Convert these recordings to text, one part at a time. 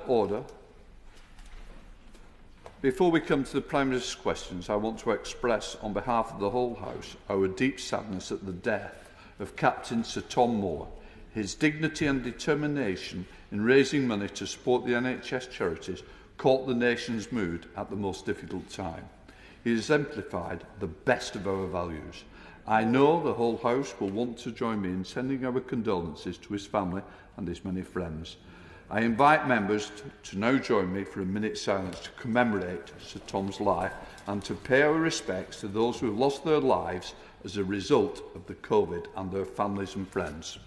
Order. Before we come to the Prime Minister's questions, I want to express on behalf of the whole House our deep sadness at the death of Captain Sir Tom Moore. His dignity and determination in raising money to support the NHS charities caught the nation's mood at the most difficult time. He exemplified the best of our values. I know the whole House will want to join me in sending our condolences to his family and his many friends. I invite members to now join me for a minute's silence to commemorate Sir Tom's life and to pay our respects to those who have lost their lives as a result of the COVID and their families and friends.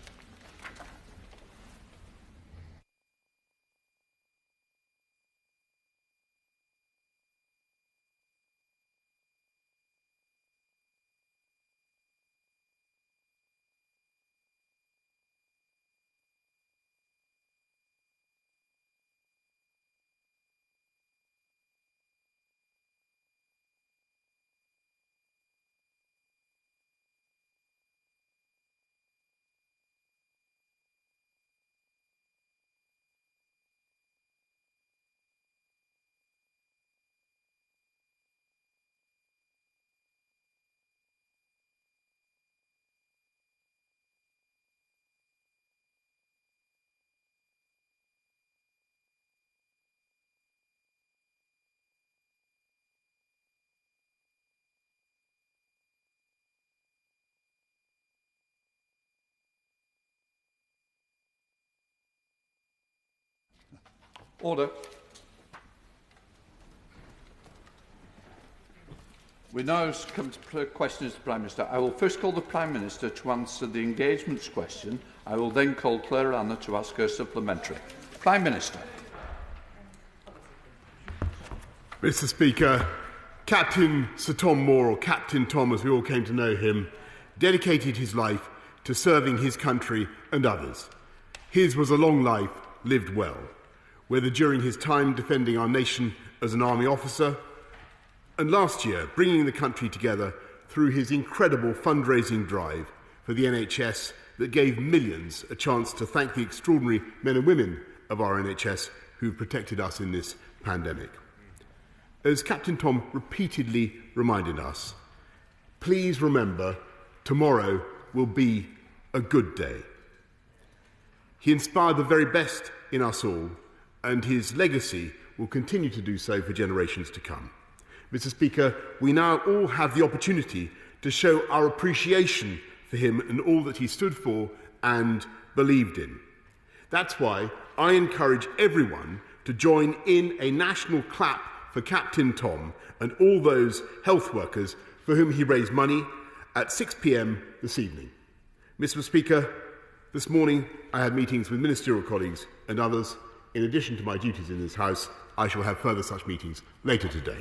Order. We now come to questions to the Prime Minister. I will first call the Prime Minister to answer the engagements question. I will then call Claire Anna to ask her supplementary. Prime Minister. Mr. Speaker, Captain Sir Tom Moore, or Captain Tom as we all came to know him, dedicated his life to serving his country and others. His was a long life lived well, whether during his time defending our nation as an army officer, and last year bringing the country together through his incredible fundraising drive for the NHS that gave millions a chance to thank the extraordinary men and women of our NHS who've protected us in this pandemic. As Captain Tom repeatedly reminded us, please remember tomorrow will be a good day. He inspired the very best in us all, and his legacy will continue to do so for generations to come. Mr. Speaker, we now all have the opportunity to show our appreciation for him and all that he stood for and believed in. That's why I encourage everyone to join in a national clap for Captain Tom and all those health workers for whom he raised money at 6 p.m. this evening. Mr. Speaker, this morning I had meetings with ministerial colleagues and others. In addition to my duties in this House, I shall have further such meetings later today.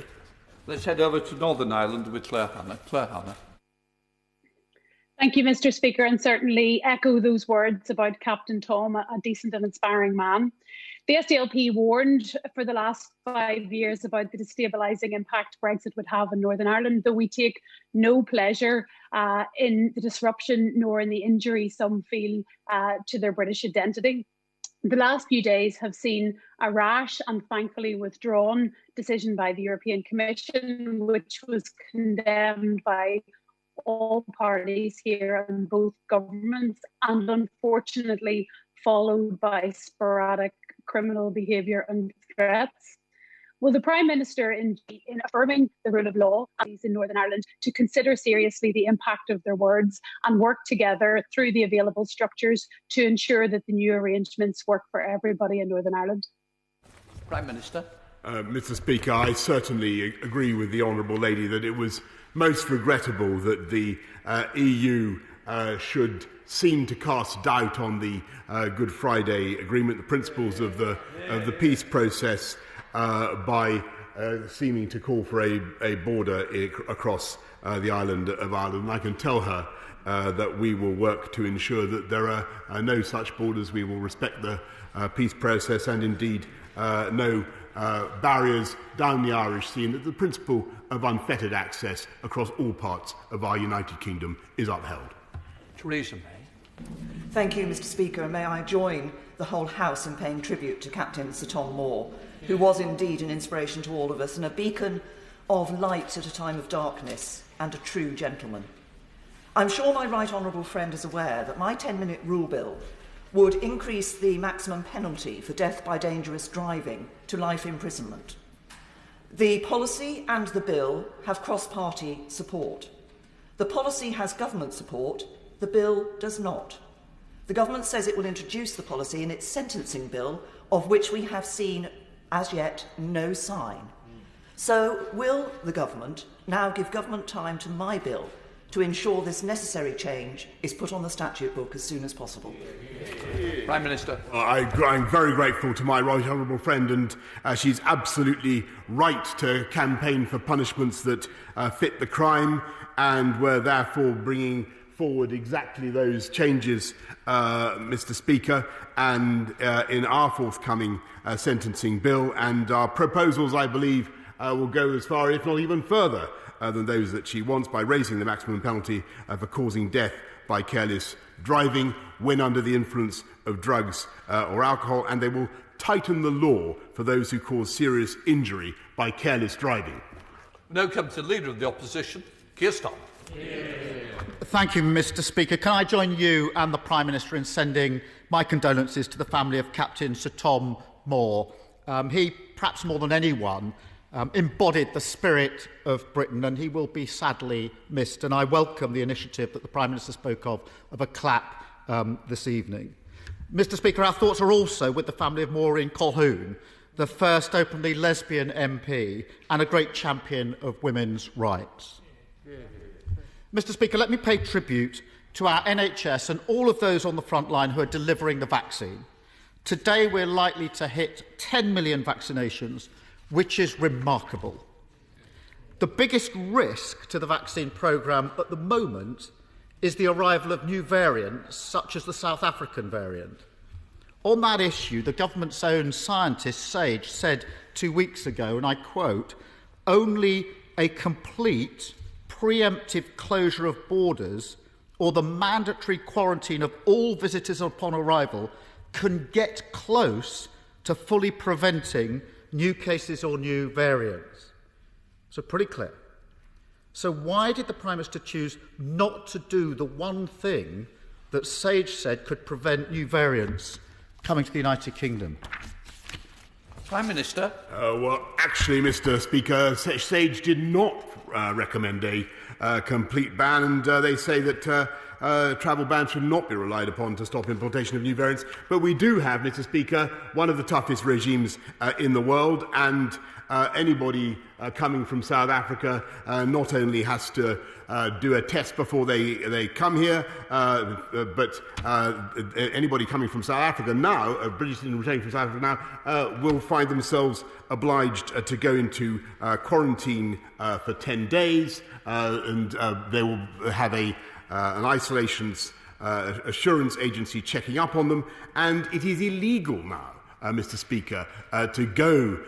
Let's head over to Northern Ireland with Claire Hanna. Claire Hanna. Thank you, Mr. Speaker, and certainly echo those words about Captain Tom, a decent and inspiring man. The SDLP warned for the last 5 years about the destabilising impact Brexit would have in Northern Ireland, though we take no pleasure in the disruption nor in the injury some feel to their British identity. The last few days have seen a rash and thankfully withdrawn decision by the European Commission, which was condemned by all parties here and both governments, and unfortunately followed by sporadic criminal behaviour and threats. Will the Prime Minister, in affirming the rule of law in Northern Ireland, to consider seriously the impact of their words and work together through the available structures to ensure that the new arrangements work for everybody in Northern Ireland? Prime Minister. Mr. Speaker, I certainly agree with the Honourable Lady that it was most regrettable that the EU should seem to cast doubt on the Good Friday Agreement, the principles of the peace process, by seeming to call for a border across the island of Ireland. And I can tell her that we will work to ensure that there are no such borders. We will respect the peace process and indeed no barriers down the Irish Sea, and that the principle of unfettered access across all parts of our United Kingdom is upheld. Theresa May. Thank you, Mr. Speaker, and may I join the whole House in paying tribute to Captain Sir Tom Moore, who was indeed an inspiration to all of us and a beacon of light at a time of darkness and a true gentleman. I'm sure my right honourable friend is aware that my 10-minute rule bill would increase the maximum penalty for death by dangerous driving to life imprisonment. The policy and the bill have cross-party support. The policy has government support, the bill does not. The government says it will introduce the policy in its sentencing bill, of which we have seen, as yet, no sign. So, will the government now give government time to my bill to ensure this necessary change is put on the statute book as soon as possible? Prime Minister. I'm very grateful to my right honourable friend, and she's absolutely right to campaign for punishments that fit the crime, and we're therefore bringing forward exactly those changes, Mr. Speaker, and in our forthcoming sentencing bill, and our proposals, I believe, will go as far, if not even further, than those that she wants, by raising the maximum penalty for causing death by careless driving when under the influence of drugs or alcohol, and they will tighten the law for those who cause serious injury by careless driving. We now come to the Leader of the Opposition, Keir Starmer. Thank you, Mr. Speaker. Can I join you and the Prime Minister in sending my condolences to the family of Captain Sir Tom Moore? He, perhaps more than anyone, embodied the spirit of Britain, and he will be sadly missed. And I welcome the initiative that the Prime Minister spoke of a clap this evening. Mr. Speaker, our thoughts are also with the family of Maureen Colquhoun, the first openly lesbian MP and a great champion of women's rights. Mr. Speaker, let me pay tribute to our NHS and all of those on the front line who are delivering the vaccine. Today we're likely to hit 10 million vaccinations, which is remarkable. The biggest risk to the vaccine programme at the moment is the arrival of new variants, such as the South African variant. On that issue, the government's own scientist, Sage, said 2 weeks ago, and I quote, "Only a complete preemptive closure of borders or the mandatory quarantine of all visitors upon arrival can get close to fully preventing new cases or new variants." So pretty clear. So why did the Prime Minister choose not to do the one thing that Sage said could prevent new variants coming to the United Kingdom? Prime Minister. Well, actually, Mr. Speaker, Sage did not recommend a complete ban, and they say that travel bans should not be relied upon to stop importation of new variants. But we do have, Mr. Speaker, one of the toughest regimes in the world, and anybody coming from South Africa not only has to do a test before they come here, but anybody coming from South Africa now, British citizens returning from South Africa now, will find themselves obliged to go into quarantine for 10 days, and they will have an isolations assurance agency checking up on them, and it is illegal now, Mr. Speaker, to go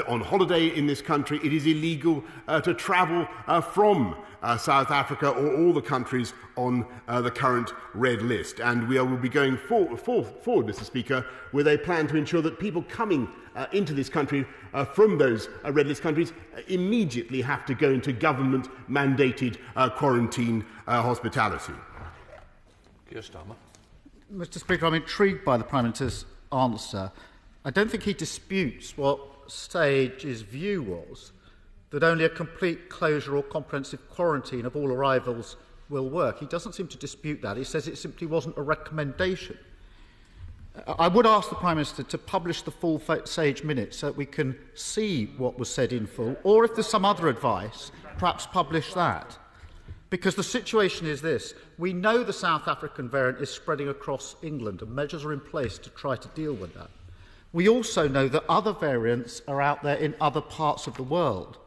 on holiday in this country. It is illegal to travel from South Africa or all the countries on the current red list. And we will be going forward, Mr. Speaker, with a plan to ensure that people coming into this country from those red list countries immediately have to go into government-mandated quarantine hospitality. Keir Starmer. Mr. Speaker, I'm intrigued by the Prime Minister's answer. I don't think he disputes what Sage's view was, that only a complete closure or comprehensive quarantine of all arrivals will work. He doesn't seem to dispute that. He says it simply wasn't a recommendation. I would ask the Prime Minister to publish the full Sage minutes so that we can see what was said in full, or if there's some other advice, perhaps publish that. Because the situation is this: we know the South African variant is spreading across England and measures are in place to try to deal with that. We also know that other variants are out there in other parts of the world.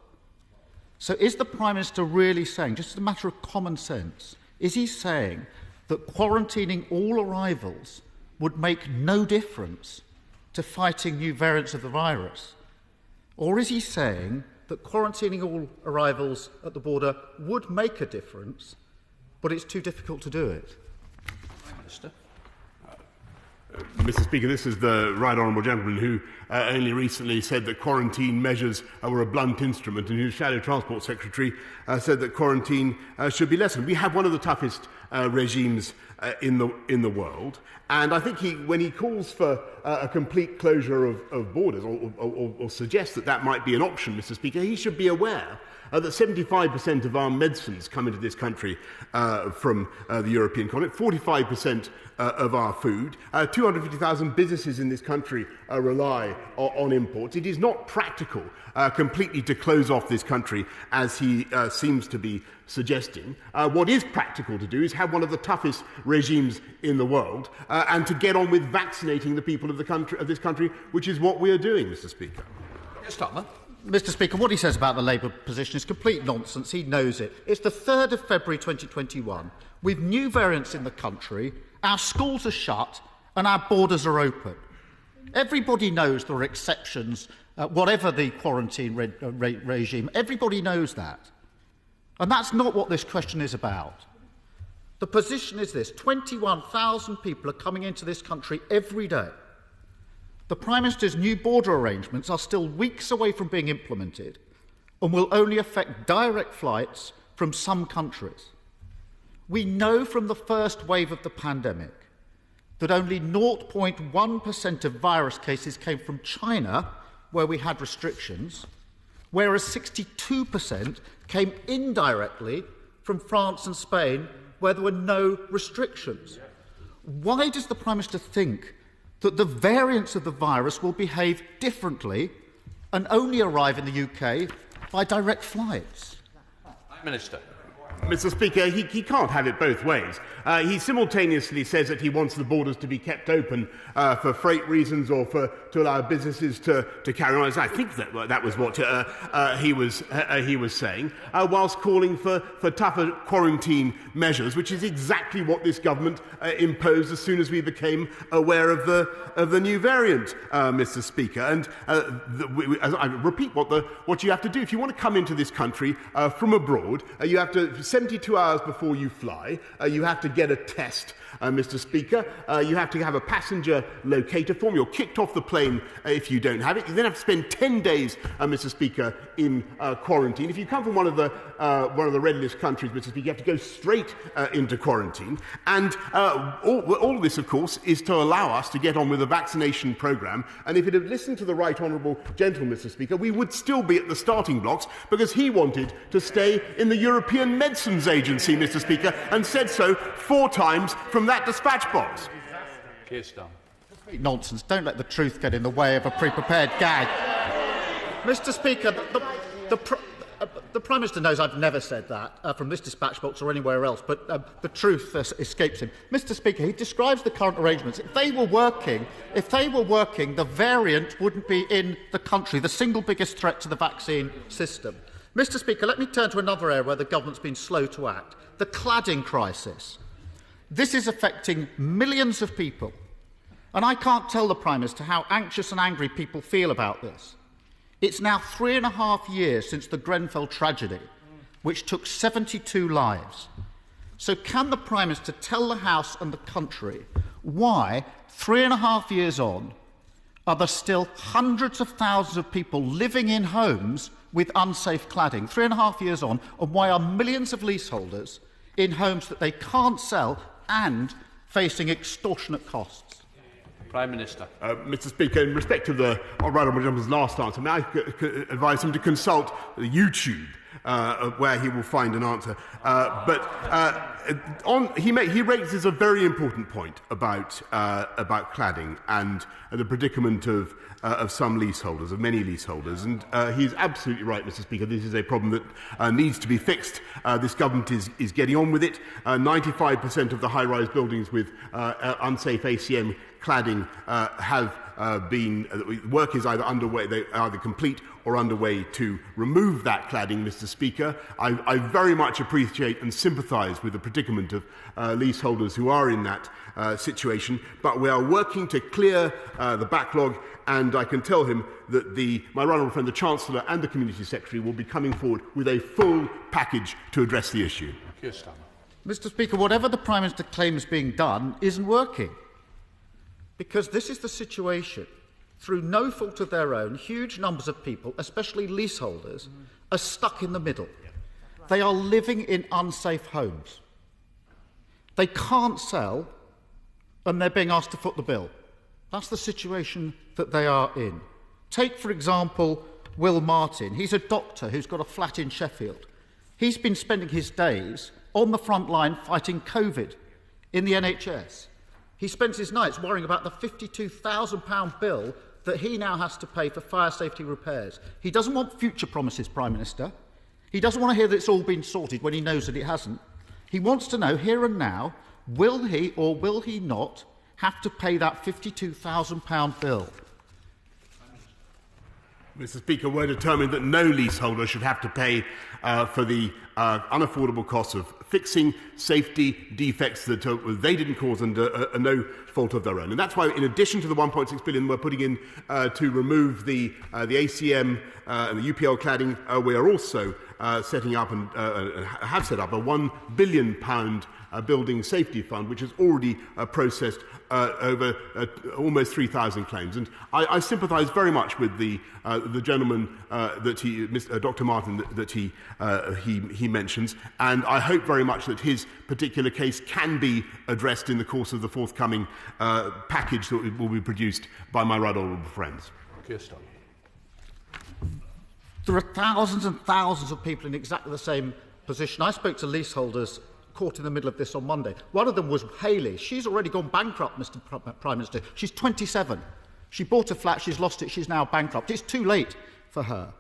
So is the Prime Minister really saying, just as a matter of common sense, is he saying that quarantining all arrivals would make no difference to fighting new variants of the virus? Or is he saying that quarantining all arrivals at the border would make a difference, but it's too difficult to do it? Prime Minister. Mr. Speaker, this is the right honourable gentleman who only recently said that quarantine measures were a blunt instrument, and whose Shadow Transport Secretary said that quarantine should be lessened. We have one of the toughest regimes in the world, and I think when he calls for a complete closure of borders, or suggests that might be an option, Mr. Speaker, he should be aware that 75% of our medicines come into this country from the European continent, 45% of our food. 250,000 businesses in this country rely on imports. It is not practical completely to close off this country, as he seems to be suggesting. What is practical to do is have one of the toughest regimes in the world, and to get on with vaccinating the people of this country, which is what we are doing, Mr. Speaker. Keir Starmer. Mr. Speaker, what he says about the Labour position is complete nonsense. He knows it. It's the 3rd of February 2021. With new variants in the country, our schools are shut and our borders are open. Everybody knows there are exceptions, whatever the quarantine regime. Everybody knows that. And that's not what this question is about. The position is this: 21,000 people are coming into this country every day. The Prime Minister's new border arrangements are still weeks away from being implemented and will only affect direct flights from some countries. We know from the first wave of the pandemic that only 0.1% of virus cases came from China, where we had restrictions, whereas 62% came indirectly from France and Spain, where there were no restrictions. Why does the Prime Minister think that the variants of the virus will behave differently and only arrive in the UK by direct flights? Minister. Mr. Speaker, he can't have it both ways. He simultaneously says that he wants the borders to be kept open for freight reasons, or to allow businesses to carry on. I think that was what he was saying, whilst calling for tougher quarantine measures, which is exactly what this government imposed as soon as we became aware of the new variant, Mr. Speaker. And I repeat what you have to do. If you want to come into this country from abroad, you have to 72 hours before you fly, you have to get a test, Mr. Speaker. You have to have a passenger locator form. You're kicked off the plane if you don't have it. You then have to spend 10 days, Mr. Speaker, in quarantine. If you come from one of the red list countries, Mr. Speaker, you have to go straight into quarantine. And all of this, of course, is to allow us to get on with the vaccination programme. And if it had listened to the right honourable gentleman, Mr. Speaker, we would still be at the starting blocks, because he wanted to stay in the European Medicines Agency, Mr. Speaker, and said so 4 times from that dispatch box. Keir Starmer. Nonsense. Don't let the truth get in the way of a pre-prepared gag. Mr. Speaker, the Prime Minister knows I've never said that from this dispatch box or anywhere else, but the truth escapes him. Mr. Speaker, he describes the current arrangements. If they were working, the variant wouldn't be in the country, the single biggest threat to the vaccine system. Mr. Speaker, let me turn to another area where the government's been slow to act: the cladding crisis. This is affecting millions of people, and I can't tell the Prime Minister how anxious and angry people feel about this. It's now 3.5 years since the Grenfell tragedy, which took 72 lives. So can the Prime Minister tell the House and the country why, 3.5 years on, are there still hundreds of thousands of people living in homes with unsafe cladding? 3.5 years on, and why are millions of leaseholders in homes that they can't sell and facing extortionate costs? Prime Minister. Mr. Speaker, in respect of the honourable gentleman's last answer, may I advise him to consult YouTube, where he will find an answer. He raises a very important point about cladding and the predicament of some leaseholders, of many leaseholders, and he's absolutely right, Mr. Speaker. This is a problem that needs to be fixed. This government is getting on with it. 95% of the high-rise buildings with unsafe ACM cladding have been work is either underway, they are either complete or underway to remove that cladding, Mr. Speaker. I very much appreciate and sympathise with the predicament of leaseholders who are in that situation, but we are working to clear the backlog, and I can tell him that my right honourable friend, the Chancellor, and the Community Secretary will be coming forward with a full package to address the issue. Keir Starmer. Mr. Speaker, whatever the Prime Minister claims being done isn't working. because this is the situation. Through no fault of their own, huge numbers of people, especially leaseholders, are stuck in the middle. They are living in unsafe homes. They can't sell, and they're being asked to foot the bill. That's the situation that they are in. Take, for example, Will Martin. He's a doctor who's got a flat in Sheffield. He's been spending his days on the front line fighting COVID in the NHS. He spends his nights worrying about the £52,000 bill that he now has to pay for fire safety repairs. He doesn't want future promises, Prime Minister. He doesn't want to hear that it's all been sorted when he knows that it hasn't. He wants to know here and now, will he or will he not have to pay that £52,000 bill? Mr. Speaker, we're determined that no leaseholder should have to pay for the unaffordable costs of fixing safety defects that they didn't cause under no fault of their own. And that's why, in addition to the £1.6 billion we're putting in to remove the ACM and the UPL cladding, we are also setting up and have set up a £1 billion building safety fund, which has already processed over almost 3,000 claims. And I sympathise very much with the gentleman Dr. Martin, that he mentions, and I hope very much that his particular case can be addressed in the course of the forthcoming package that will be produced by my right honourable friends. Keir Starmer. There are thousands and thousands of people in exactly the same position. I spoke to leaseholders caught in the middle of this on Monday. One of them was Hayley. She's already gone bankrupt, Mr. Prime Minister. She's 27. She bought a flat, she's lost it, she's now bankrupt. It's too late for her.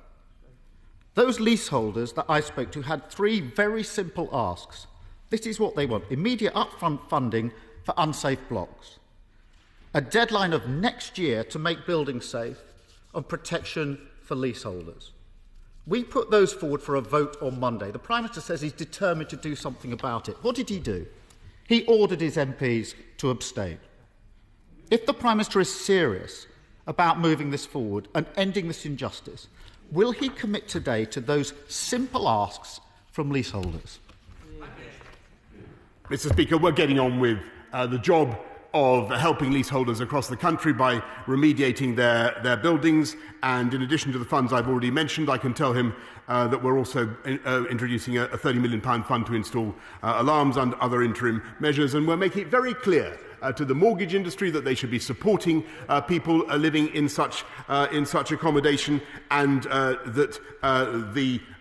Those leaseholders that I spoke to had three very simple asks. This is what they want: immediate upfront funding for unsafe blocks, a deadline of next year to make buildings safe, and protection for leaseholders. We put those forward for a vote on Monday. The Prime Minister says he's determined to do something about it. What did he do? He ordered his MPs to abstain. If the Prime Minister is serious about moving this forward and ending this injustice, will he commit today to those simple asks from leaseholders? Mr. Speaker, we're getting on with the job of helping leaseholders across the country by remediating their buildings. And in addition to the funds I've already mentioned, I can tell him that we're also introducing a £30 million fund to install alarms and other interim measures. And we're making it very clear to the mortgage industry that they should be supporting people living in such accommodation, and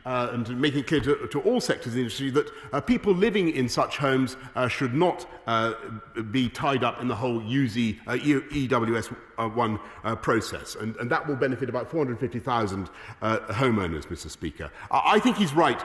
and making it clear to all sectors of the industry that people living in such homes should not be tied up in the whole EWS1 process. And that will benefit about 450,000 homeowners, Mr. Speaker. I think he's right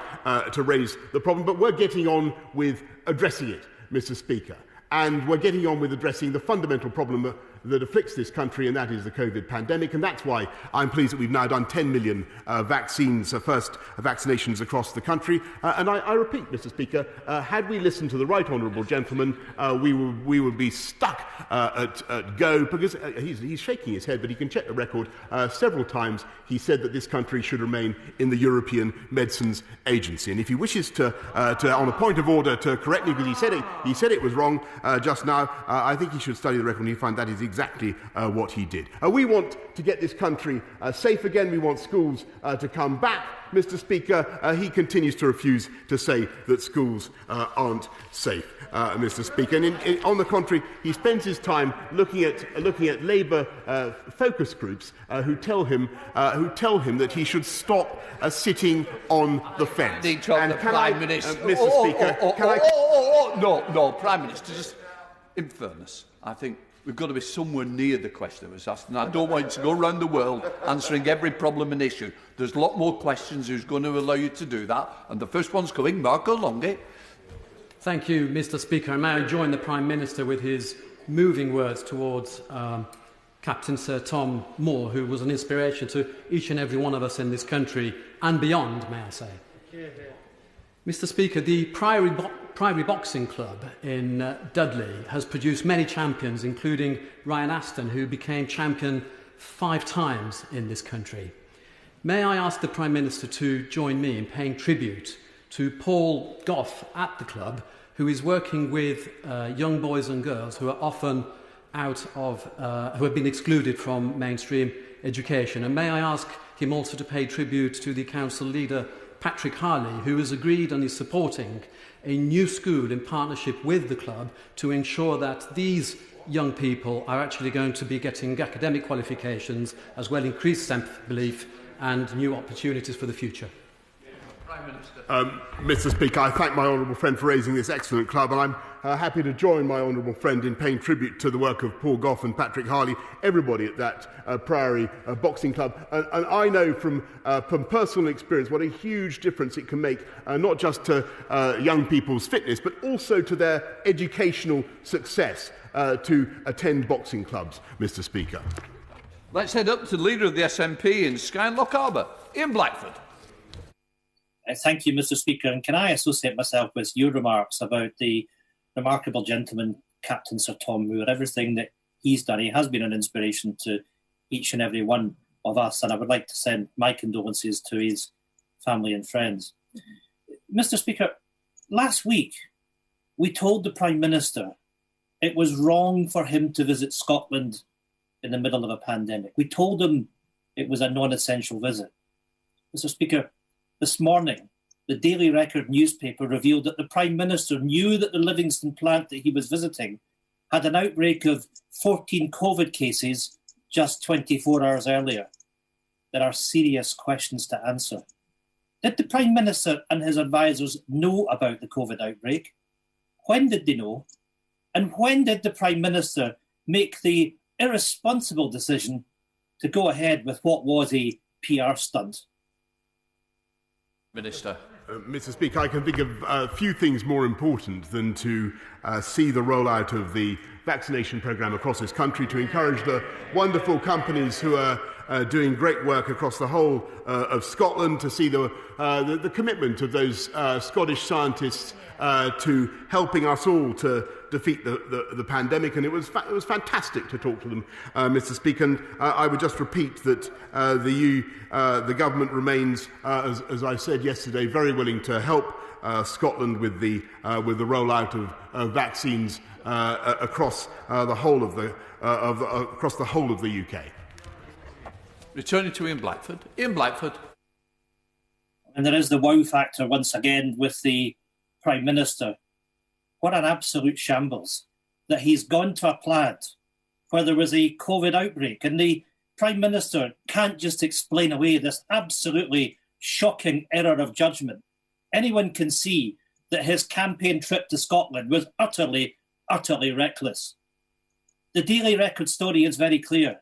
to raise the problem, but we're getting on with addressing it, Mr. Speaker. And we're getting on with addressing the fundamental problem that afflicts this country, and that is the COVID pandemic. And that's why I'm pleased that we've now done 10 million first vaccinations across the country. And I repeat, Mr. Speaker, had we listened to the right honourable gentleman, we would be stuck at go, because he's shaking his head, but he can check the record. Several times he said that this country should remain in the European Medicines Agency. And if he wishes to on a point of order, to correct me, because he said it was wrong just now, I think he should study the record and he'll find that is exactly what he did. We want to get this country safe again. We want schools to come back. Mr. Speaker, he continues to refuse to say that schools aren't safe, Mr. Speaker. And on the contrary, he spends his time looking at Labour focus groups who tell him that he should stop sitting on the fence. And Prime Minister, Mr. Speaker, no, Prime Minister, just in fairness, I think we've got to be somewhere near the question that was asked, and I don't want you to go around the world answering every problem and issue. There's a lot more questions. Who's going to allow you to do that? And the first one's coming, Marco Longi. Thank you, Mr. Speaker. And may I join the Prime Minister with his moving words towards Captain Sir Tom Moore, who was an inspiration to each and every one of us in this country and beyond, may I say. Mr. Speaker, the Priory Boxing Club in Dudley has produced many champions, including Ryan Aston, who became champion 5 times in this country. May I ask the Prime Minister to join me in paying tribute to Paul Goff at the club, who is working with young boys and girls who are often who have been excluded from mainstream education. And may I ask him also to pay tribute to the council leader, Patrick Harley, who has agreed and is supporting a new school in partnership with the club to ensure that these young people are actually going to be getting academic qualifications as well, increased self-belief and new opportunities for the future. Mr. Speaker, I thank my honourable friend for raising this excellent club, and I'm happy to join my honourable friend in paying tribute to the work of Paul Gough and Patrick Harley, everybody at that Priory Boxing Club. And I know from personal experience what a huge difference it can make, not just to young people's fitness, but also to their educational success to attend boxing clubs, Mr. Speaker. Let's head up to the leader of the SNP in Skye and Loch Harbour, Ian Blackford. Thank you, Mr. Speaker. And can I associate myself with your remarks about the remarkable gentleman, Captain Sir Tom Moore? Everything that he's done, he has been an inspiration to each and every one of us. And I would like to send my condolences to his family and friends. Mr. Speaker, last week we told the Prime Minister it was wrong for him to visit Scotland in the middle of a pandemic. We told him it was a non-essential visit. Mr. Speaker, this morning, the Daily Record newspaper revealed that the Prime Minister knew that the Livingston plant that he was visiting had an outbreak of 14 COVID cases just 24 hours earlier. There are serious questions to answer. Did the Prime Minister and his advisers know about the COVID outbreak? When did they know? And when did the Prime Minister make the irresponsible decision to go ahead with what was a PR stunt? Minister. Mr. Speaker, I can think of a few things more important than to see the rollout of the vaccination programme across this country, to encourage the wonderful companies who are doing great work across the whole of Scotland, to see the commitment of those Scottish scientists to helping us all to defeat the pandemic. And it was fantastic to talk to them, Mr. Speaker. And I would just repeat that the government remains, as I said yesterday, very willing to help Scotland with the rollout of vaccines across the whole of the UK. Returning to Ian Blackford. Ian Blackford. And there is the wow factor once again with the Prime Minister. What an absolute shambles that he's gone to a plant where there was a COVID outbreak, and the Prime Minister can't just explain away this absolutely shocking error of judgment. Anyone can see that his campaign trip to Scotland was utterly, utterly reckless. The Daily Record story is very clear.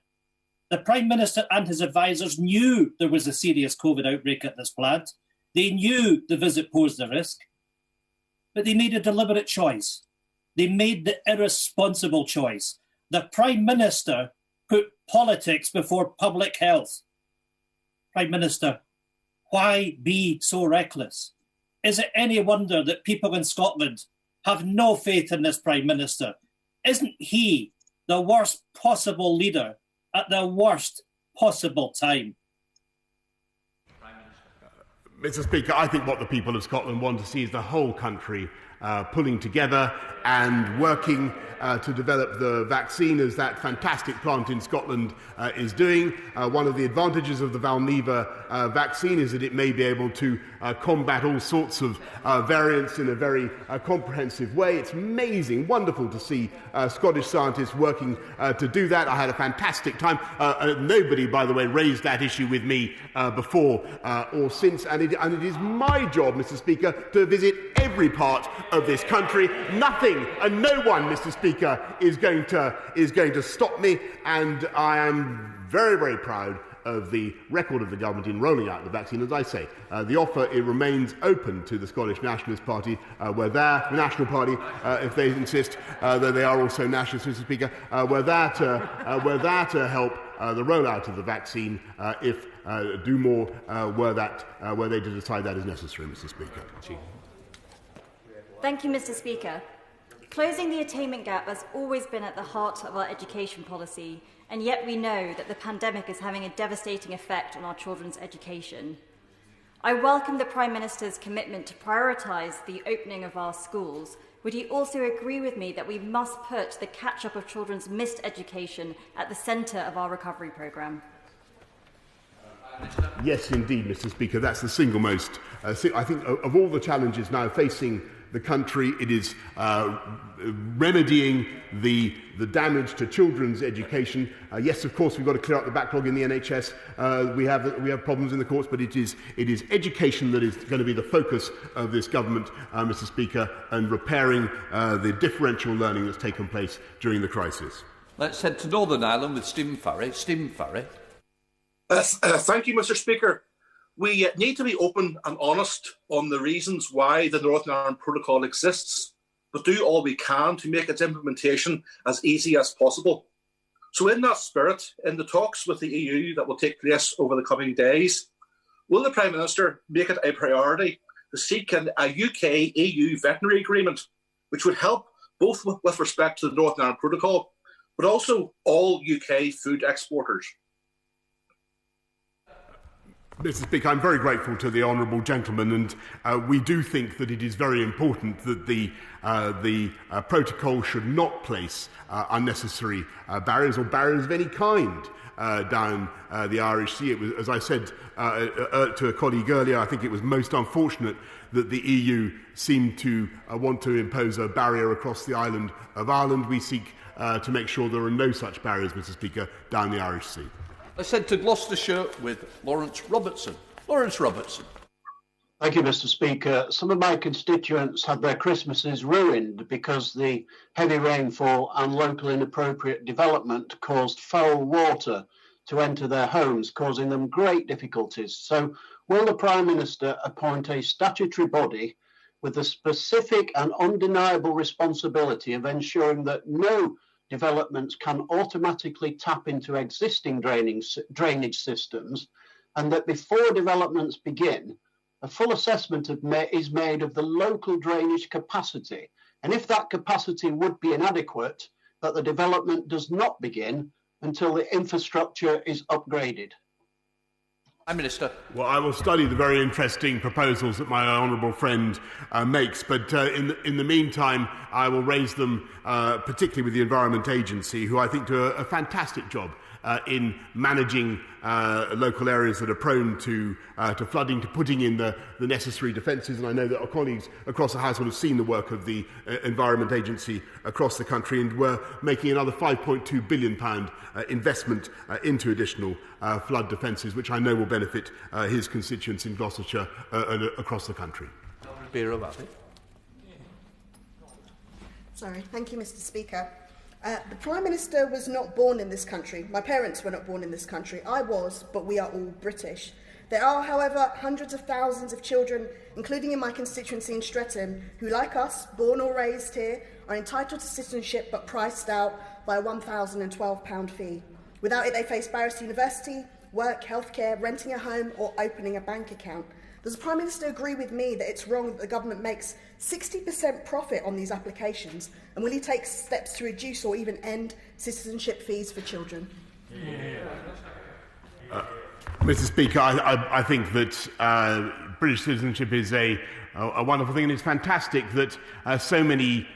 The Prime Minister and his advisers knew there was a serious COVID outbreak at this plant. They knew the visit posed a risk, but they made a deliberate choice. They made the irresponsible choice. The Prime Minister put politics before public health. Prime Minister, why be so reckless? Is it any wonder that people in Scotland have no faith in this Prime Minister? Isn't he the worst possible leader at the worst possible time? Mr. Speaker, I think what the people of Scotland want to see is the whole country pulling together and working to develop the vaccine, as that fantastic plant in Scotland is doing. One of the advantages of the Valneva vaccine is that it may be able to combat all sorts of variants in a very comprehensive way. It's amazing, wonderful to see Scottish scientists working to do that. I had a fantastic time. Nobody, by the way, raised that issue with me before or since, and it is my job, Mr. Speaker, to visit every part of this country. Nothing and no one, Mr. Speaker, is going to stop me, and I am very, very proud of the record of the government in rolling out the vaccine. As I say, the offer, it remains open to the Scottish Nationalist Party, where their National Party, if they insist, though they are also nationalists, Mr. Speaker, we're there to help the rollout of the vaccine, if do more were they to decide that is necessary, Mr. Speaker. Thank you, Mr. Speaker. Closing the attainment gap has always been at the heart of our education policy, and yet we know that the pandemic is having a devastating effect on our children's education. I welcome the Prime Minister's commitment to prioritise the opening of our schools. Would he also agree with me that we must put the catch-up of children's missed education at the centre of our recovery programme? Yes, indeed, Mr. Speaker. That's the single most, I think, of all the challenges now facing the country, it is remedying the damage to children's education. Yes, of course, we've got to clear up the backlog in the NHS. We have problems in the courts, but it is education that is going to be the focus of this government, Mr. Speaker, and repairing the differential learning that's taken place during the crisis. Let's head to Northern Ireland with Stephen Farry. Stephen Farry. Thank you, Mr. Speaker. We need to be open and honest on the reasons why the Northern Ireland Protocol exists, but do all we can to make its implementation as easy as possible. So in that spirit, in the talks with the EU that will take place over the coming days, will the Prime Minister make it a priority to seek a UK-EU veterinary agreement, which would help both with respect to the Northern Ireland Protocol, but also all UK food exporters? Mr. Speaker, I'm very grateful to the honourable gentleman, and we do think that it is very important that the protocol should not place unnecessary barriers or barriers of any kind down the Irish Sea. It was, as I said to a colleague earlier, I think it was most unfortunate that the EU seemed to want to impose a barrier across the island of Ireland. We seek to make sure there are no such barriers, Mr. Speaker, down the Irish Sea. Let's head to Gloucestershire with Lawrence Robertson. Lawrence Robertson. Thank you, Mr. Speaker. Some of my constituents had their Christmases ruined because the heavy rainfall and local inappropriate development caused foul water to enter their homes, causing them great difficulties. So will the Prime Minister appoint a statutory body with the specific and undeniable responsibility of ensuring that no developments can automatically tap into existing drainage systems, and that before developments begin, a full assessment is made of the local drainage capacity, and if that capacity would be inadequate, that the development does not begin until the infrastructure is upgraded? Prime Minister. Well, I will study the very interesting proposals that my honourable friend makes, but in the meantime, I will raise them particularly with the Environment Agency, who I think do a fantastic job in managing local areas that are prone to flooding, to putting in the necessary defences. And I know that our colleagues across the House will have seen the work of the Environment Agency across the country, and we're making another £5.2 billion investment into additional flood defences, which I know will benefit his constituents in Gloucestershire and across the country. Sorry, thank you, Mr. Speaker. The Prime Minister was not born in this country. My parents were not born in this country. I was, but we are all British. There are, however, hundreds of thousands of children, including in my constituency in Streatham, who, like us, born or raised here, are entitled to citizenship but priced out by a £1,012 fee. Without it, they face barriers to university, work, healthcare, renting a home or opening a bank account. Does the Prime Minister agree with me that it's wrong that the government makes 60% profit on these applications, and will he take steps to reduce or even end citizenship fees for children? Mr. Speaker, I think that British citizenship is a wonderful thing, and it's fantastic that so many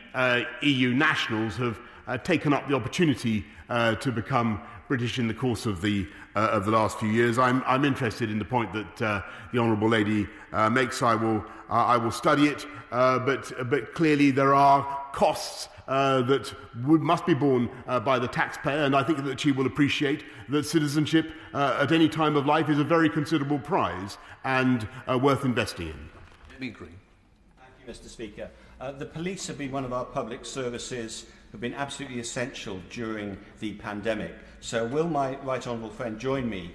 EU nationals have taken up the opportunity to become British in the course of the last few years. I'm interested in the point that the honourable lady makes. I will study it, but clearly there are costs that must be borne by the taxpayer, and I think that she will appreciate that citizenship at any time of life is a very considerable prize and worth investing in. Thank you, Mr. Speaker. The police have been one of our public services who've been absolutely essential during the pandemic. So will my right honourable friend join me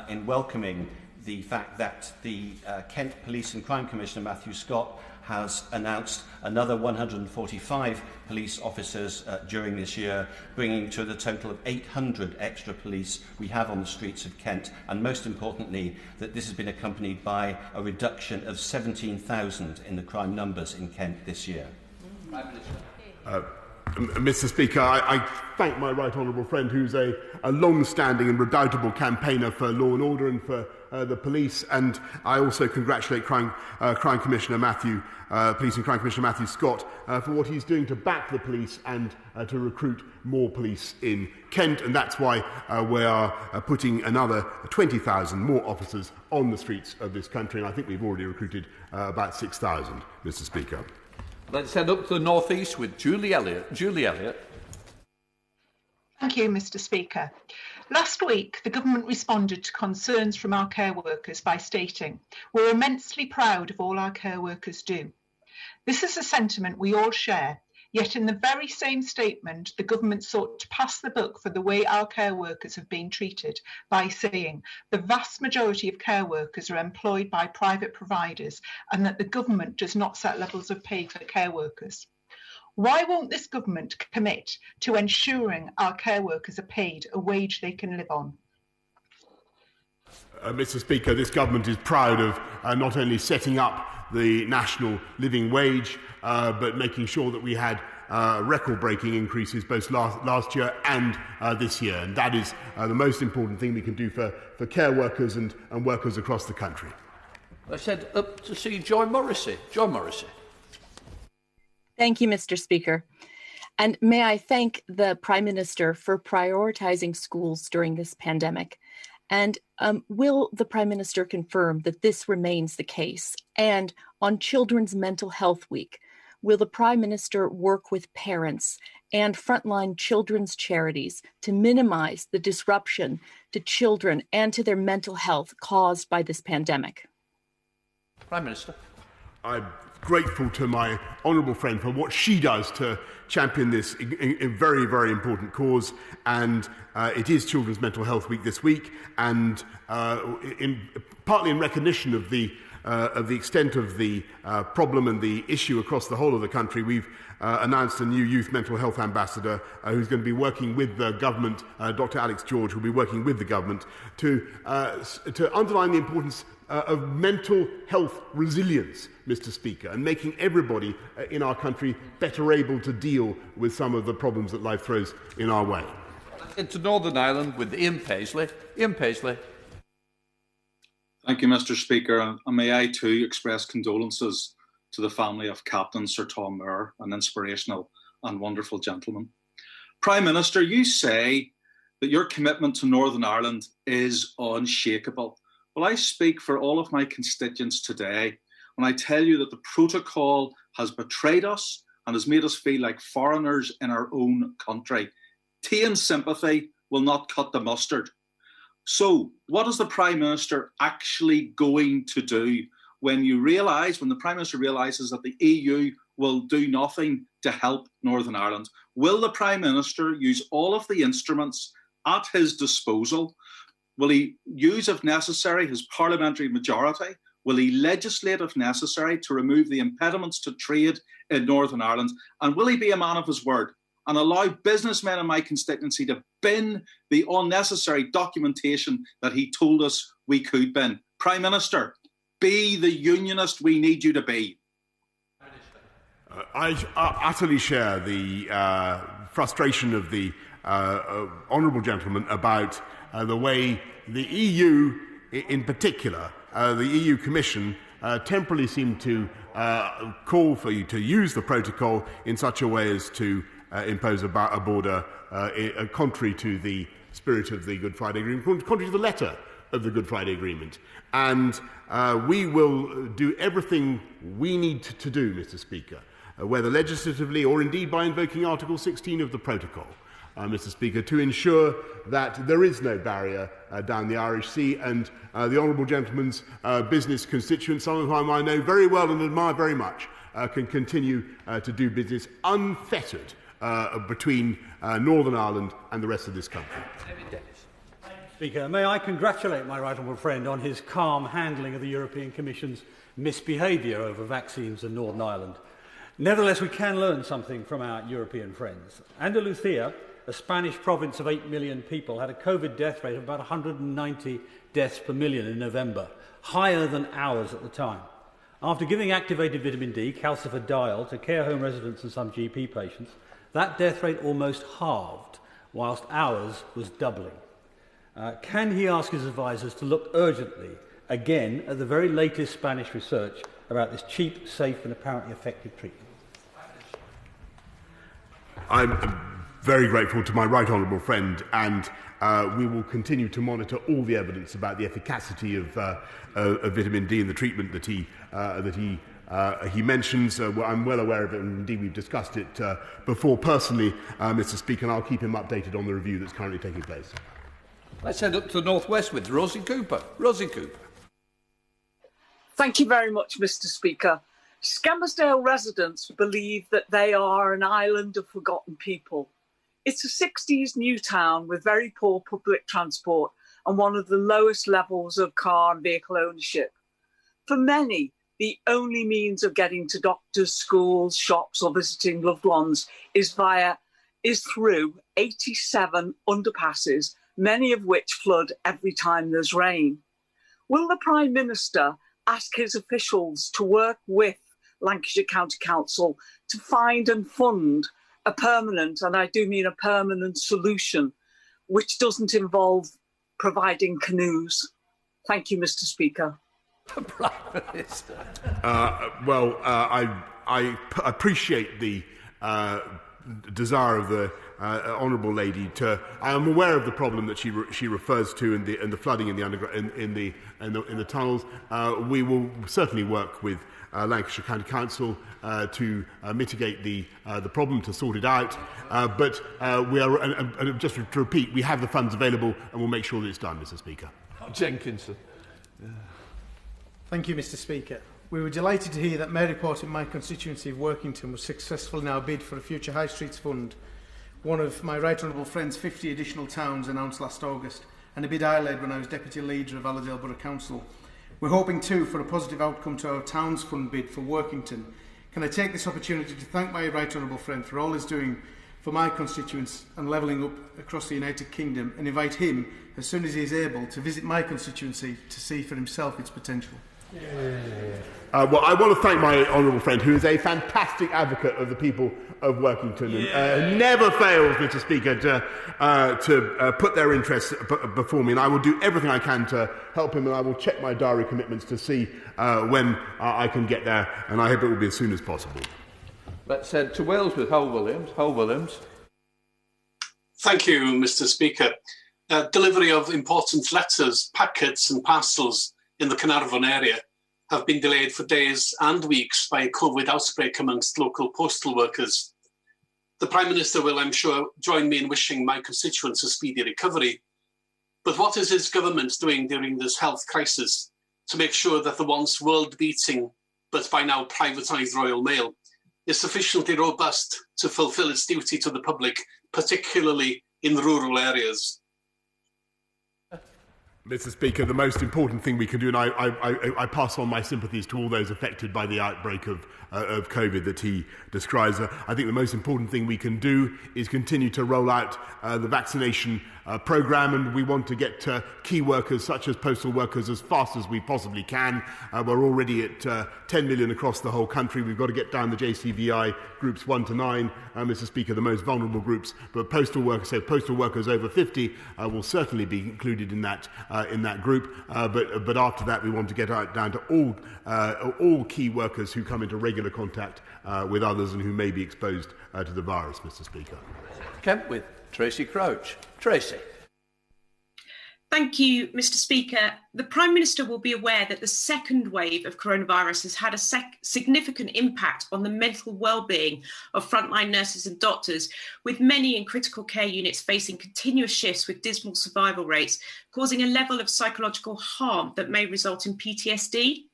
in welcoming the fact that the Kent Police and Crime Commissioner Matthew Scott has announced another 145 police officers during this year, bringing to the total of 800 extra police we have on the streets of Kent, and most importantly that this has been accompanied by a reduction of 17,000 in the crime numbers in Kent this year. Mr. Speaker, I thank my right honourable friend, who's a long-standing and redoubtable campaigner for law and order and for the police, and I also congratulate Crime Commissioner Matthew, Police and Crime Commissioner Matthew Scott, for what he's doing to back the police and to recruit more police in Kent, and that's why we are putting another 20,000 more officers on the streets of this country, and I think we've already recruited about 6,000, Mr. Speaker. Let's head up to the north east with Julie Elliott. Julie Elliott. Thank you, Mr. Speaker. Last week, the government responded to concerns from our care workers by stating, "We're immensely proud of all our care workers do." This is a sentiment we all share, yet in the very same statement, the government sought to pass the buck for the way our care workers have been treated by saying the vast majority of care workers are employed by private providers and that the government does not set levels of pay for care workers. Why won't this government commit to ensuring our care workers are paid a wage they can live on? Mr. Speaker, this government is proud of not only setting up the national living wage, but making sure that we had record-breaking increases both last year and this year. And that is the most important thing we can do for care workers and workers across the country. Let's head up to see Joy Morrissey. Joy Morrissey. Thank you, Mr. Speaker. And may I thank the Prime Minister for prioritising schools during this pandemic. And will the Prime Minister confirm that this remains the case? And on Children's Mental Health Week, will the Prime Minister work with parents and frontline children's charities to minimise the disruption to children and to their mental health caused by this pandemic? Prime Minister. I'm grateful to my honourable friend for what she does to champion this very, very important cause. And it is Children's Mental Health Week this week, and partly in recognition of the extent of the problem and the issue across the whole of the country, we've announced a new youth mental health ambassador who's going to be working with the government, Dr. Alex George, will be working with the government to underline the importance of mental health resilience, Mr. Speaker, and making everybody in our country better able to deal with some of the problems that life throws in our way. Into Northern Ireland with Ian Paisley. Ian Paisley. Thank you, Mr. Speaker, and may I too express condolences to the family of Captain Sir Tom Moore, an inspirational and wonderful gentleman. Prime Minister, you say that your commitment to Northern Ireland is unshakable. Well, I speak for all of my constituents today when I tell you that the protocol has betrayed us and has made us feel like foreigners in our own country. Tea and sympathy will not cut the mustard. So what is the Prime Minister actually going to do when the Prime Minister realises that the EU will do nothing to help Northern Ireland? Will the Prime Minister use all of the instruments at his disposal? Will he use, if necessary, his parliamentary majority? Will he legislate, if necessary, to remove the impediments to trade in Northern Ireland? And will he be a man of his word and allow businessmen in my constituency to bin the unnecessary documentation that he told us we could bin? Prime Minister, be the unionist we need you to be. I utterly share the frustration of the honourable gentleman about the way the EU, in particular, the EU Commission, temporarily seem to call for you to use the protocol in such a way as to impose a border contrary to the spirit of the Good Friday Agreement, contrary to the letter of the Good Friday Agreement. And we will do everything we need to do, Mr. Speaker, whether legislatively or indeed by invoking Article 16 of the protocol, Mr. Speaker, to ensure that there is no barrier down the Irish Sea, and the honourable gentleman's business constituents, some of whom I know very well and admire very much, can continue to do business unfettered between Northern Ireland and the rest of this country. Speaker, may I congratulate my right honourable friend on his calm handling of the European Commission's misbehaviour over vaccines in Northern Ireland. Nevertheless, we can learn something from our European friends. Andalusia, a Spanish province of 8 million people, had a COVID death rate of about 190 deaths per million in November, higher than ours at the time. After giving activated vitamin D, calcifidiol, to care home residents and some GP patients, That death rate almost halved, whilst ours was doubling. Can he ask his advisers to look urgently, again, at the very latest Spanish research about this cheap, safe and apparently effective treatment? I'm very grateful to my right honourable friend, and we will continue to monitor all the evidence about the efficacy of vitamin D in the treatment that he mentions. I'm well aware of it, and indeed we've discussed it before personally, Mr. Speaker, and I'll keep him updated on the review that's currently taking place. Let's head up to the northwest with Rosie Cooper. Rosie Cooper. Thank you very much, Mr. Speaker. Scammerdale residents believe that they are an island of forgotten people. It's a 60s new town with very poor public transport and one of the lowest levels of car and vehicle ownership. For many, the only means of getting to doctors, schools, shops or visiting loved ones is through 87 underpasses, many of which flood every time there's rain. Will the Prime Minister ask his officials to work with Lancashire County Council to find and fund a permanent, and I do mean a permanent solution, which doesn't involve providing canoes? Thank you, Mr. Speaker. Prime Minister. I appreciate the desire of the honourable lady to. I am aware of the problem that she refers to in the flooding in the underground in the tunnels. We will certainly work with Lancashire County Council to mitigate the problem, to sort it out. But we are, and just to repeat, we have the funds available, and we'll make sure that it's done, Mr. Speaker. Jenkinson. Thank you, Mr. Speaker. We were delighted to hear that Maryport in my constituency of Workington was successful in our bid for a future High Streets Fund, one of my right honourable friend's 50 additional towns announced last August, and a bid I led when I was Deputy Leader of Allerdale Borough Council. We're hoping too for a positive outcome to our Towns Fund bid for Workington. Can I take this opportunity to thank my right honourable friend for all he's doing for my constituents and levelling up across the United Kingdom, and invite him, as soon as he is able, to visit my constituency to see for himself its potential. Well, I want to thank my honourable friend, who is a fantastic advocate of the people of Workington, and never fails, Mr. Speaker, to put their interests before me. And I will do everything I can to help him, and I will check my diary commitments to see when I can get there, and I hope it will be as soon as possible. Let's head to Wales with Hull Williams. Hull Williams. Thank you, Mr. Speaker. Delivery of important letters, packets and parcels in the Carnarvon area have been delayed for days and weeks by a COVID outbreak amongst local postal workers. The Prime Minister will, I'm sure, join me in wishing my constituents a speedy recovery. But what is his government doing during this health crisis to make sure that the once world-beating, but by now privatised Royal Mail is sufficiently robust to fulfil its duty to the public, particularly in rural areas? Mr. Speaker, the most important thing we can do, and I pass on my sympathies to all those affected by the outbreak of COVID that he describes. I think the most important thing we can do is continue to roll out the vaccination programme, and we want to get key workers such as postal workers as fast as we possibly can. We're already at 10 million across the whole country. We've got to get down the JCVI groups 1 to 9, Mr. Speaker, the most vulnerable groups. But postal workers over 50 will certainly be included in that group. But after that, we want to get down to all key workers who come into regular contact with others and who may be exposed to the virus, Mr. Speaker. Kent with Tracy Crouch. Tracy. Thank you, Mr. Speaker. The Prime Minister will be aware that the second wave of coronavirus has had a significant impact on the mental well-being of frontline nurses and doctors, with many in critical care units facing continuous shifts with dismal survival rates, causing a level of psychological harm that may result in PTSD.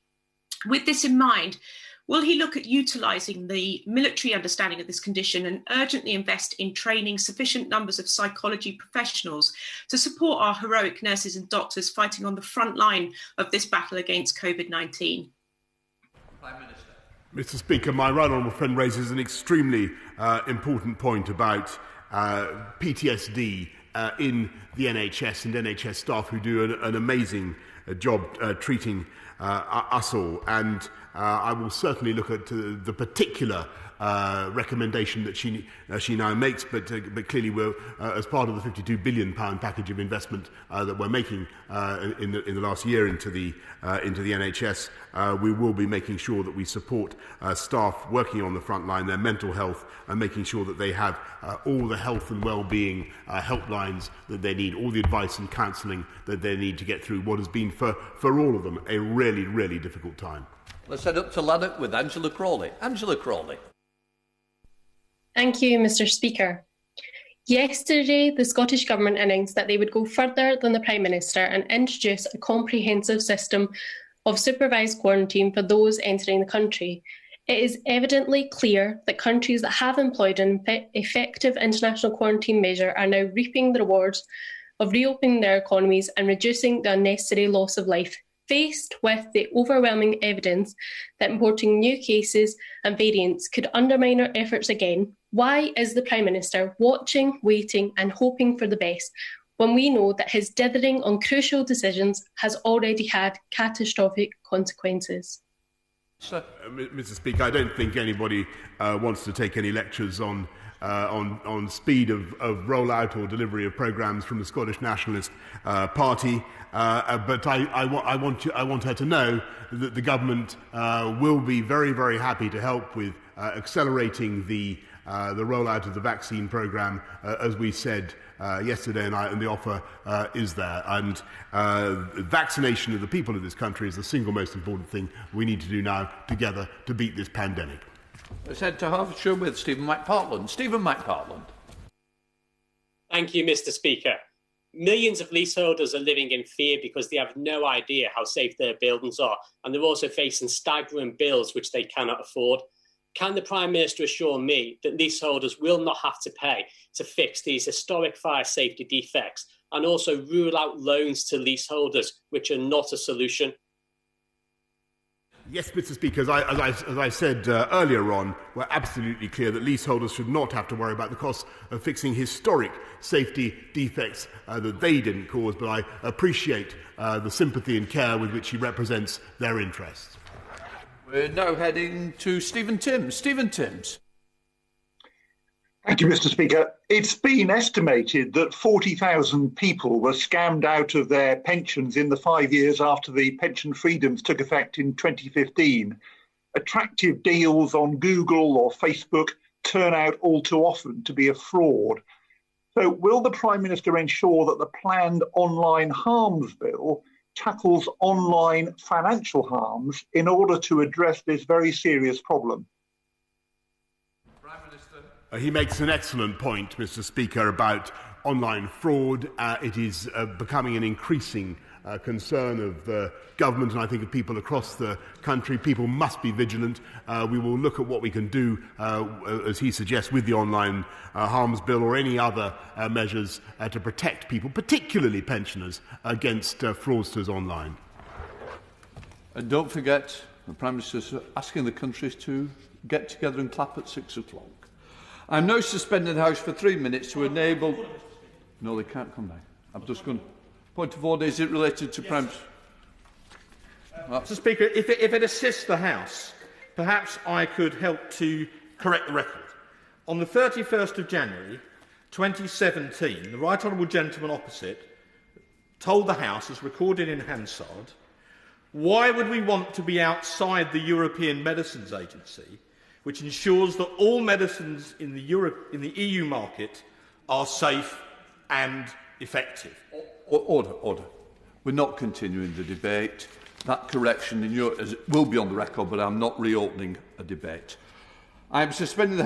With this in mind, will he look at utilising the military understanding of this condition and urgently invest in training sufficient numbers of psychology professionals to support our heroic nurses and doctors fighting on the front line of this battle against COVID-19? Prime Minister. Mr. Speaker, my right honourable friend raises an extremely important point about PTSD in the NHS and NHS staff who do an amazing job treating us all. And I will certainly look at the particular recommendation that she now makes, but clearly we're, as part of the £52 billion package of investment that we're making in the last year into the NHS, we will be making sure that we support staff working on the front line, their mental health, and making sure that they have all the health and well-being helplines that they need, all the advice and counselling that they need to get through what has been for all of them a really, really difficult time. Let's head up to Lanark with Angela Crawley. Angela Crawley. Thank you, Mr. Speaker. Yesterday, the Scottish Government announced that they would go further than the Prime Minister and introduce a comprehensive system of supervised quarantine for those entering the country. It is evidently clear that countries that have employed an effective international quarantine measure are now reaping the rewards of reopening their economies and reducing the unnecessary loss of life. Faced with the overwhelming evidence that importing new cases and variants could undermine our efforts again, why is the Prime Minister watching, waiting and hoping for the best when we know that his dithering on crucial decisions has already had catastrophic consequences? Mr. Speaker, I don't think anybody wants to take any lectures on speed of rollout or delivery of programmes from the Scottish Nationalist Party, but I want her to know that the government will be very, very happy to help with accelerating the rollout of the vaccine programme, as we said yesterday, and the offer is there. And vaccination of the people of this country is the single most important thing we need to do now together to beat this pandemic. Let's head to Hertfordshire with Stephen McPartland. Stephen McPartland. Thank you, Mr. Speaker. Millions of leaseholders are living in fear because they have no idea how safe their buildings are, and they're also facing staggering bills which they cannot afford. Can the Prime Minister assure me that leaseholders will not have to pay to fix these historic fire safety defects, and also rule out loans to leaseholders, which are not a solution? Yes, Mr. Speaker, as I said earlier on, we're absolutely clear that leaseholders should not have to worry about the cost of fixing historic safety defects that they didn't cause, but I appreciate the sympathy and care with which he represents their interests. We're now heading to Stephen Timms. Stephen Timms. Thank you, Mr. Speaker. It's been estimated that 40,000 people were scammed out of their pensions in the 5 years after the pension freedoms took effect in 2015. Attractive deals on Google or Facebook turn out all too often to be a fraud. So will the Prime Minister ensure that the planned online harms bill tackles online financial harms in order to address this very serious problem? He makes an excellent point, Mr. Speaker, about online fraud. It is becoming an increasing concern of the government and I think of people across the country. People must be vigilant. We will look at what we can do, as he suggests, with the online harms bill or any other measures to protect people, particularly pensioners, against fraudsters online. And don't forget, the Prime Minister is asking the countries to get together and clap at 6 o'clock. I'm now suspending the House for 3 minutes to enable... No, they can't come back. I'm just going... Point of order, is it related to Prime... Mr. Speaker, if it assists the House, perhaps I could help to correct the record. On the 31st of January 2017, the Right Honourable Gentleman opposite told the House, as recorded in Hansard, why would we want to be outside the European Medicines Agency, which ensures that all medicines in the EU market are safe and effective? Order. We're not continuing the debate. That correction will be on the record, but I'm not reopening a debate. I'm suspending the